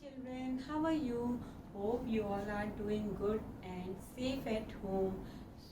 children, how are you? Hope you all are doing good and safe at home.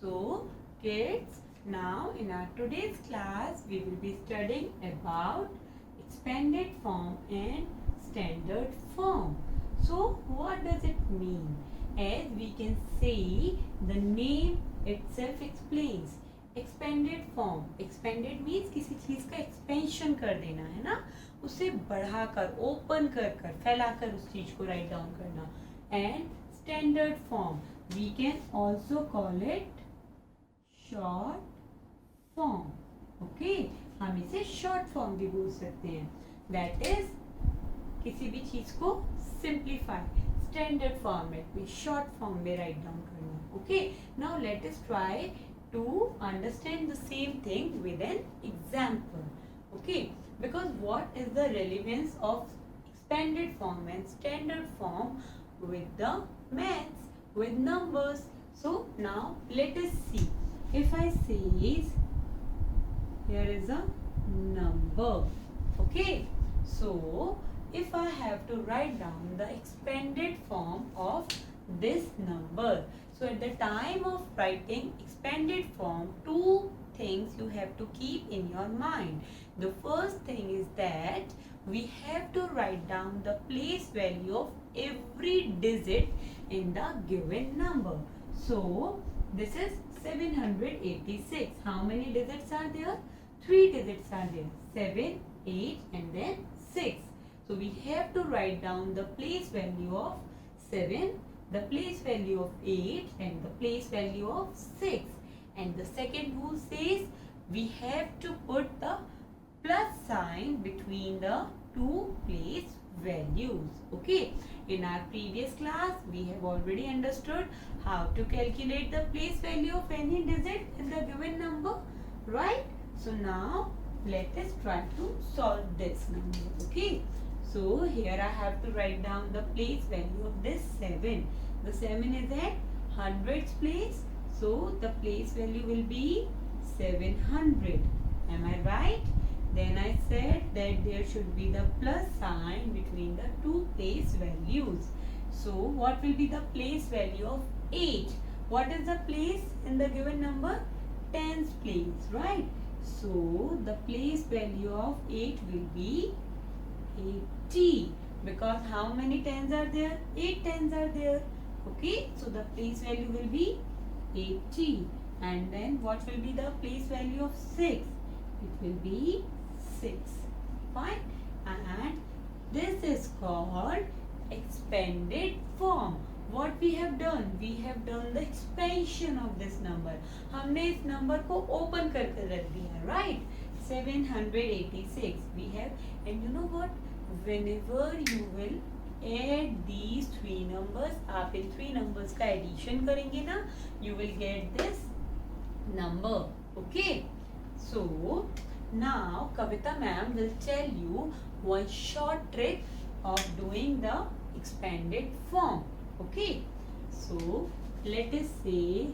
So, kids, now in our today's class, we will be studying about expanded form and standard form. So, what does it mean? As we can see, the name itself explains. Expanded form, expanded means किसी चीज का expansion कर देना है ना, उसे बढ़ाकर, open कर कर, फैलाकर उस चीज को राइट डाउन करना. And standard form we can also call it short form. Okay, हम इसे शॉर्ट फॉर्म भी बोल सकते हैं. दैट इज किसी भी चीज को सिंप्लीफाई स्टैंडर्ड फॉर्मेट में, शॉर्ट फॉर्म में राइट डाउन करना. Okay, now let us try to understand the same thing with an example. Okay, because what is the relevance of expanded form and standard form with the maths, with numbers? So now let us see. If I say here is a number, okay, so if I have to write down the expanded form of this number, so at the time of writing expanded form, two things you have to keep in your mind. The first thing is that we have to write down the place value of every digit in the given number. So this is 786. How many digits are there? 3 digits are there. 7, 8 and then 6. So we have to write down the place value of 7, the place value of 8 and the place value of 6. And the second rule says we have to put the plus sign between the two place values. Okay, in our previous class we have already understood how to calculate the place value of any digit in the given number, right? So now let us try to solve this number. Okay, so here I have to write down the place value of this 7. The 7 is at hundreds place, so the place value will be 700. Am I right? Then I said that there should be the plus sign between the two place values. So what will be the place value of 8? What is the place in the given number? Tens place, right? So the place value of 8 will be 80, because how many tens are there? 8 tens are there. Okay, so the place value will be 80. And then what will be the place value of 6? It will be 6. Fine. And this is called expanded form. What we have done? We have done the expansion of this number. हमने इस number को open करके रख दिया, right? 786 we have. And you know what? Whenever you will add these 3 numbers, आप इन 3 numbers का addition करेंगे ना, you will get this number. Okay, so now Kavita ma'am will tell you one short trick of doing the expanded form. Okay, so let us say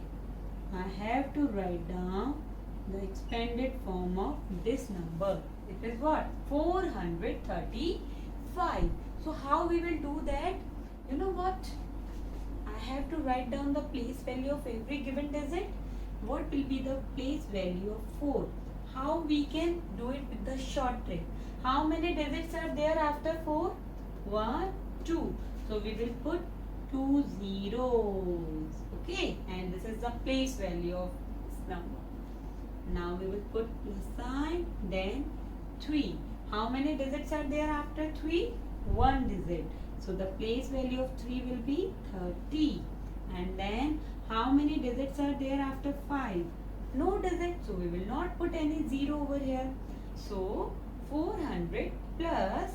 I have to write down the expanded form of this number. It is what? 435. So how we will do that? You know what? I have to write down the place value of every given digit. What will be the place value of 4? How we can do it with the short trick? How many digits are there after 4? 1, 2. So we will put 2 zeros. Okay, and this is the place value of this number. Now we will put plus sign, then 3. How many digits are there after 3? 1 digit. So the place value of 3 will be 30. And then how many digits are there after 5? No digit. So we will not put any 0 over here. So 400 plus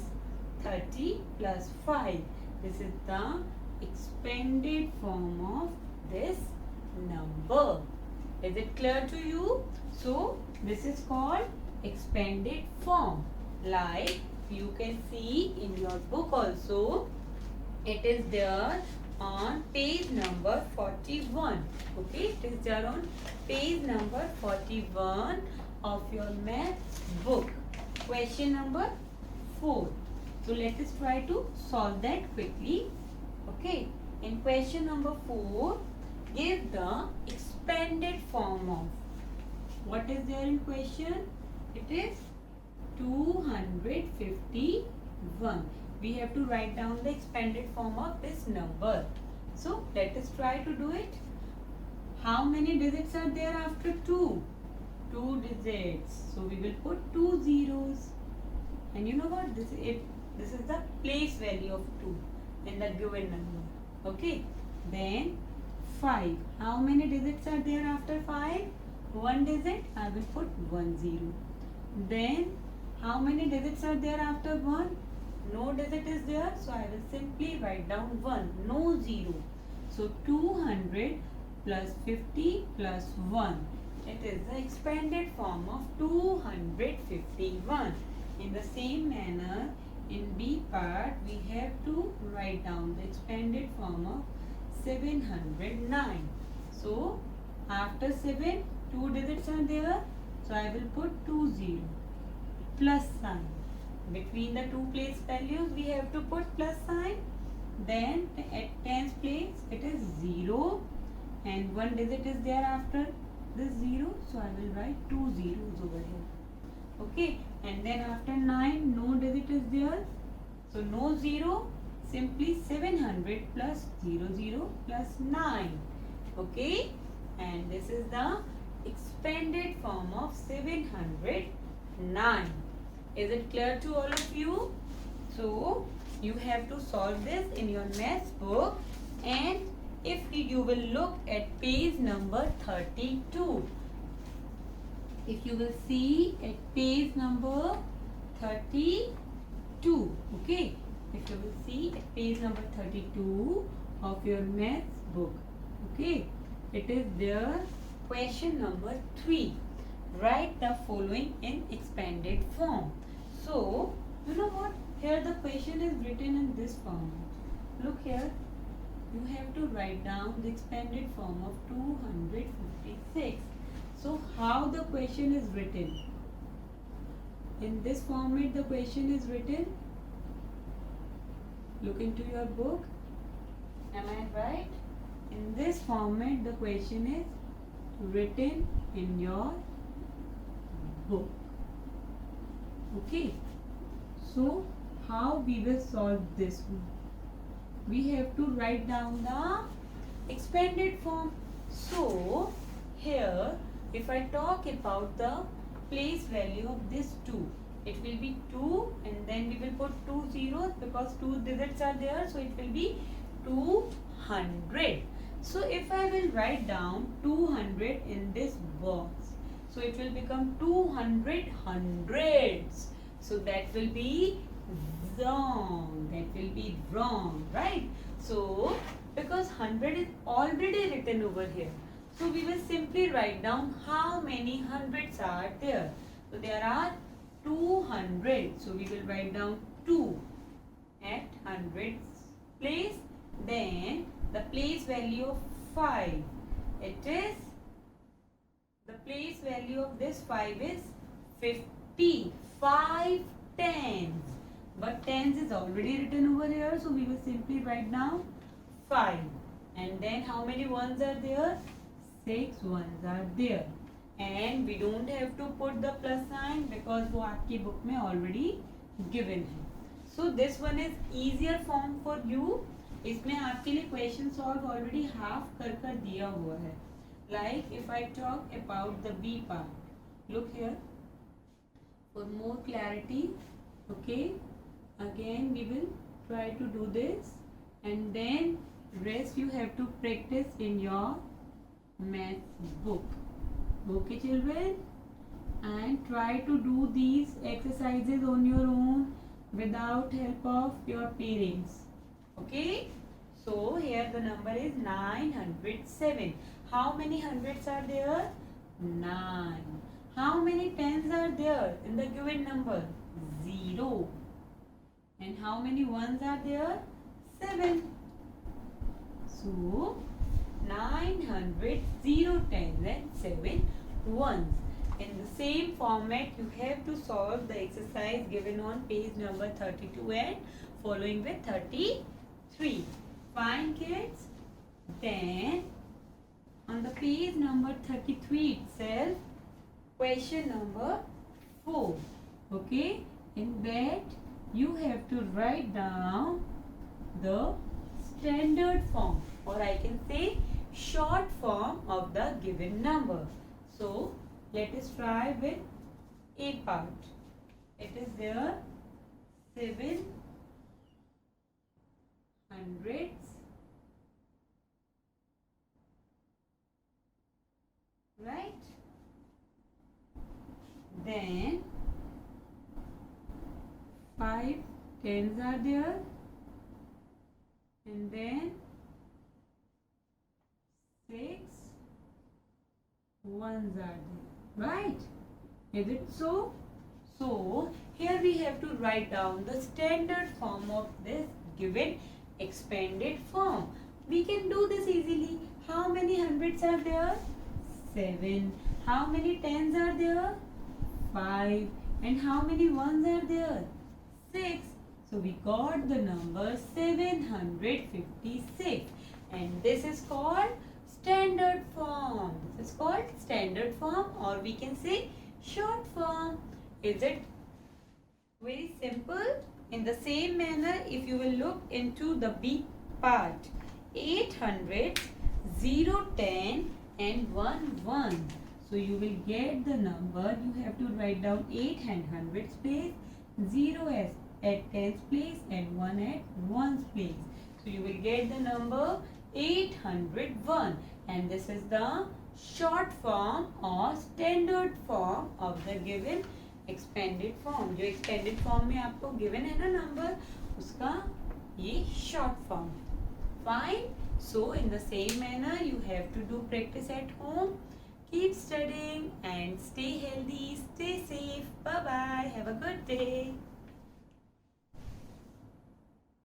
30 plus 5. This is the expanded form of this number. Is it clear to you? So this is called expanded form. Like you can see in your book also, it is there on page number 41. Okay, it is there on page number 41 of your math book. Question number 4. So let us try to solve that quickly. Okay. In question number 4, give the expanded form of. What is there in question? It is 251. We have to write down the expanded form of this number. So let us try to do it. How many digits are there after 2? 2 digits. So we will put 2 zeros. And you know what? This is the place value of 2 in the given number. Okay. Then 5. How many digits are there after 5? 1 digit. I will put 1 0. Then how many digits are there after 1? No digit is there. So I will simply write down 1. No 0. So 200 plus 50 plus 1. It is the expanded form of 251. In the same manner, in B part, we have to write down the expanded form of 709. So, after 7, 2 digits are there. So, I will put 20 plus sign. Between the two place values, we have to put plus sign. Then, at tens place, it is 0. And 1 digit is there after this 0. So, I will write 2 zeros over here. Okay. And then after 9, no digit is there. So, no 0. Simply 700 plus 00 plus 9. Okay. And this is the expanded form of 709. Is it clear to all of you? So, you have to solve this in your maths book. And if you will look at page number 32. If you will see at page number 32. Okay. If you will see at page number 32 of your maths book. Okay. It is there. Question number 3. Write the following in expanded form. So, you know what? Here the question is written in this form. Look here. You have to write down the expanded form of 256. So, how the question is written? In this format, the question is written. Look into your book. Am I right? In this format, the question is written in your book. Okay. So, how we will solve this one? We have to write down the expanded form. So, here, if I talk about the place value of this 2, it will be 2 and then we will put 2 zeros because 2 digits are there. So, it will be 200. So, if I will write down 200 in this box, so it will become 200 hundreds. So, that will be wrong. That will be wrong, right? So, because 100 is already written over here. So, we will simply write down how many hundreds are there. So, there are 200. So, we will write down 2 at hundreds place. Then, the place value of 5. It is, the place value of this 5 is 50. 5 tens. But tens is already written over here. So, we will simply write down 5. And then, how many ones are there? 6 ones are there. And we don't have to put the plus sign because वो आपकी book में already given है. So, this one is easier form for you. इसमें आपके लिए question solve already half कर दिया हुआ है. Like if I talk about the B part. Look here. For more clarity. Okay. Again we will try to do this. And then rest you have to practice in your math book. Okay children? And try to do these exercises on your own without help of your parents. Okay? So here the number is 907. How many hundreds are there? 9. How many tens are there in the given number? 0. And how many ones are there? 7. So 900, 0 tens and 7 ones. in the same format you have to solve the exercise given on page number 32 and following with 33. Fine kids. Then on the page number 33 itself, question number 4. Okay, in that you have to write down the standard form, or I can say short form of the given number. So let us try with A part. It is there 7 hundredths, right? Then 5 tens are there, and then 6 ones are there, right? Is it so? So here we have to write down the standard form of this given expanded form. We can do this easily. How many hundreds are there? 7. How many tens are there? 5. And how many ones are there? 6. So we got the number 756. And this is called standard form. This is called standard form, or we can say short form. Is it very simple? In the same manner, if you will look into the B part, 800, 0, 10 and 1, 1. So you will get the number. You have to write down 8 and hundreds place, 0 at tens place and 1 at ones place. So you will get the number 801, and this is the short form or standard form of the given expanded form. जो expanded form में आपको given है ना number, उसका ये short form. Fine. So in the same manner you have to do practice at home. Keep studying and stay healthy, stay safe. Bye bye. Have a good day.